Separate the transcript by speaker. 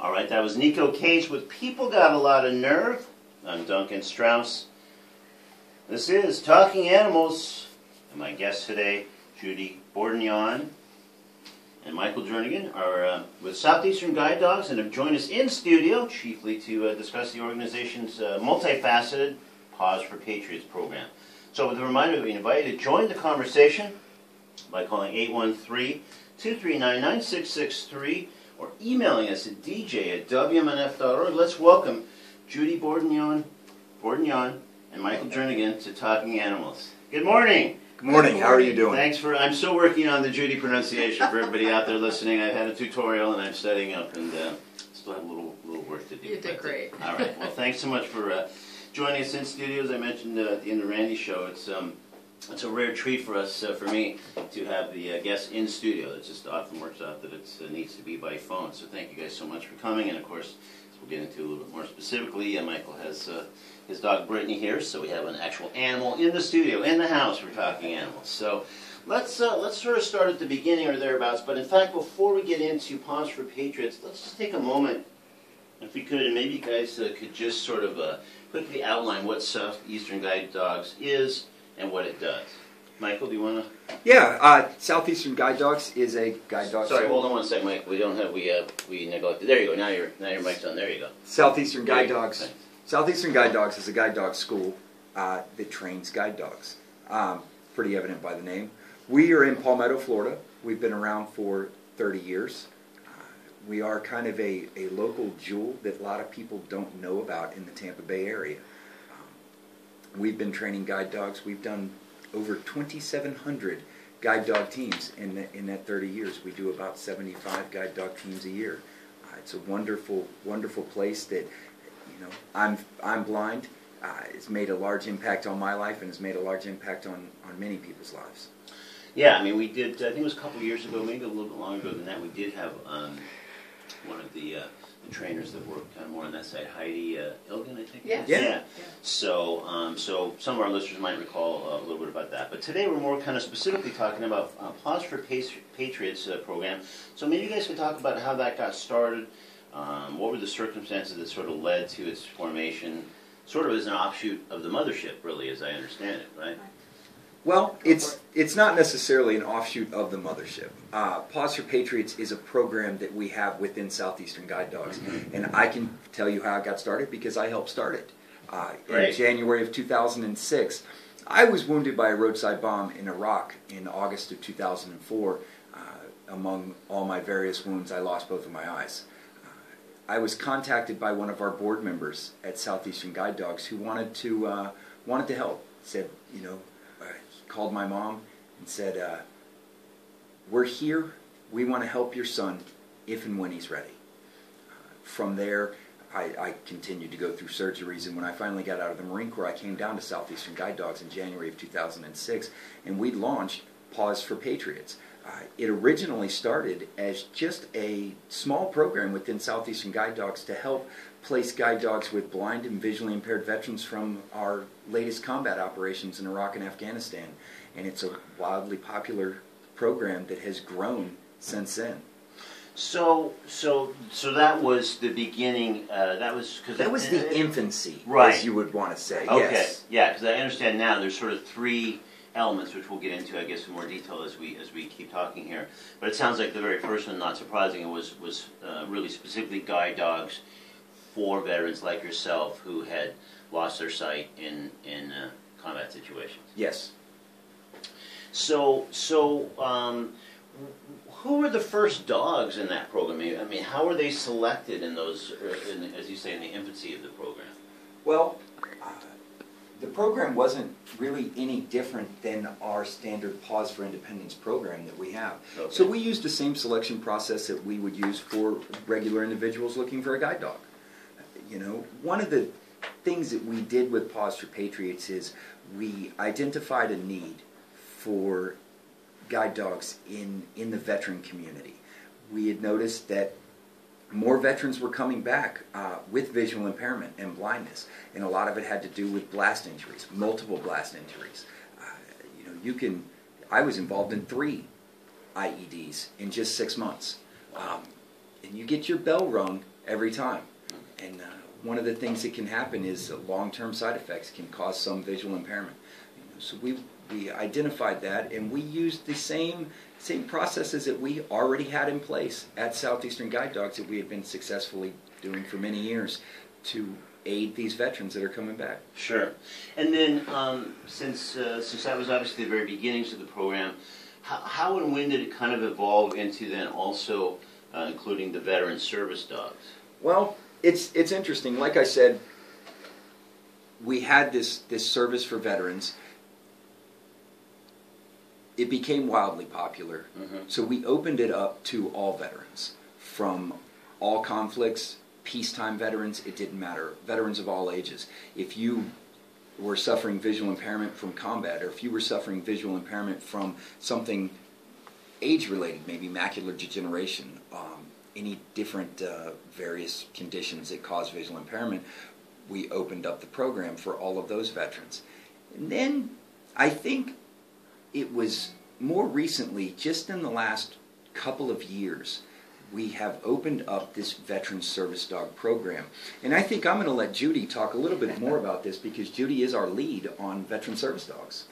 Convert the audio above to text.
Speaker 1: All right, that was Nico Cage with People Got a Lot of Nerve. I'm Duncan Strauss. This is Talking Animals, and my guests today, Judy Bordignon and Michael Jernigan, are with Southeastern Guide Dogs and have joined us in studio, chiefly to discuss the organization's multifaceted Paws for Patriots program. So with a reminder, we invite you to join the conversation by calling 813-239-9663 or emailing us at dj@wmnf.org. Let's welcome Judy Bordignon and Michael Jernigan to Talking Animals. Good morning.
Speaker 2: Good morning. How are you doing?
Speaker 1: Thanks for. I'm still working on the Judy pronunciation for everybody out there listening. I've had a tutorial and I'm studying up, and still have a little work to do.
Speaker 3: You did great.
Speaker 1: All right. Well, thanks so much for joining us in studio. As I mentioned at the end of Randy's show, it's a rare treat for us, for me, to have the guests in studio. It just often works out that it needs to be by phone. So thank you guys so much for coming. And of course, we'll get into a little bit more specifically. Michael has his dog Brittany here, so we have an actual animal in the studio, in the house. We're Talking Animals. So let's sort of start at the beginning or thereabouts. But in fact, before we get into Paws for Patriots, let's just take a moment, if we could, and maybe you guys could just sort of quickly outline what Southeastern Guide Dogs is and what it does. Michael, do you want to?
Speaker 2: Yeah, Southeastern Guide Dogs is a guide dog.
Speaker 1: Sorry, hold on one second, Mike. We don't have we neglected. There you go. Now your mic's on. There you go.
Speaker 2: Southeastern Guide Dogs. Thanks. Southeastern Guide Dogs is a guide dog school that trains guide dogs. Pretty evident by the name. We are in Palmetto, Florida. We've been around for 30 years. We are kind of a local jewel that a lot of people don't know about in the Tampa Bay area. We've been training guide dogs. We've done over 2,700 guide dog teams in that 30 years. We do about 75 guide dog teams a year. It's a wonderful, wonderful place that, you know, I'm blind. It's made a large impact on my life and has made a large impact on many people's lives.
Speaker 1: Yeah, I mean, we did, I think it was a couple of years ago, maybe a little bit longer ago than that, we did have one of the trainers that worked kind of more on that side, Heidi Ilgen, I think.
Speaker 3: Yeah.
Speaker 1: So some of our listeners might recall a little bit about that. But today we're more kind of specifically talking about Paws for Patriots program. So maybe you guys could talk about how that got started. What were the circumstances that sort of led to its formation? Sort of as an offshoot of the mothership, really, as I understand it, right?
Speaker 2: Well, it's not necessarily an offshoot of the mothership. Paws for Patriots is a program that we have within Southeastern Guide Dogs, and I can tell you how it got started because I helped start it. In January of 2006, I was wounded by a roadside bomb in Iraq in August of 2004. Among all my various wounds, I lost both of my eyes. I was contacted by one of our board members at Southeastern Guide Dogs who wanted to help. Said, you know, called my mom and said, we're here, we want to help your son if and when he's ready. From there, I continued to go through surgeries, and when I finally got out of the Marine Corps, I came down to Southeastern Guide Dogs in January of 2006, and we launched Paws for Patriots. It originally started as just a small program within Southeastern Guide Dogs to help place guide dogs with blind and visually impaired veterans from our latest combat operations in Iraq and Afghanistan. And it's a wildly popular program that has grown since then.
Speaker 1: So that was the beginning. That was
Speaker 2: the infancy,
Speaker 1: right,
Speaker 2: as you would want to say.
Speaker 1: Okay,
Speaker 2: yes.
Speaker 1: Yeah, because I understand now there's sort of three elements, which we'll get into, I guess, in more detail as we keep talking here. But it sounds like the very first one, not surprising, was really specifically guide dogs for veterans like yourself who had lost their sight in combat situations.
Speaker 2: Yes.
Speaker 1: So who were the first dogs in that program? I mean, how were they selected in those, as you say, in the infancy of the program?
Speaker 2: Well, the program wasn't really any different than our standard Paws for Independence program that we have. Okay. So we used the same selection process that we would use for regular individuals looking for a guide dog. You know, one of the things that we did with Paws for Patriots is we identified a need for guide dogs in the veteran community. We had noticed that more veterans were coming back with visual impairment and blindness, and a lot of it had to do with blast injuries, multiple blast injuries. You know, I was involved in 3 IEDs in just 6 months. And you get your bell rung every time. And one of the things that can happen is long-term side effects can cause some visual impairment. So we identified that, and we used the same processes that we already had in place at Southeastern Guide Dogs that we had been successfully doing for many years to aid these veterans that are coming back.
Speaker 1: Sure. And then since that was obviously the very beginnings of the program, how and when did it kind of evolve into then also including the veteran service dogs?
Speaker 2: Well, it's interesting. Like I said, we had this service for veterans. It became wildly popular, so we opened it up to all veterans, from all conflicts, peacetime veterans, it didn't matter, veterans of all ages. If you were suffering visual impairment from combat, or if you were suffering visual impairment from something age-related, maybe macular degeneration, any different various conditions that cause visual impairment, we opened up the program for all of those veterans. And then I think it was more recently, just in the last couple of years, we have opened up this Veteran Service Dog program. And I think I'm going to let Judy talk a little bit more about this, because Judy is our lead on Veteran Service Dogs.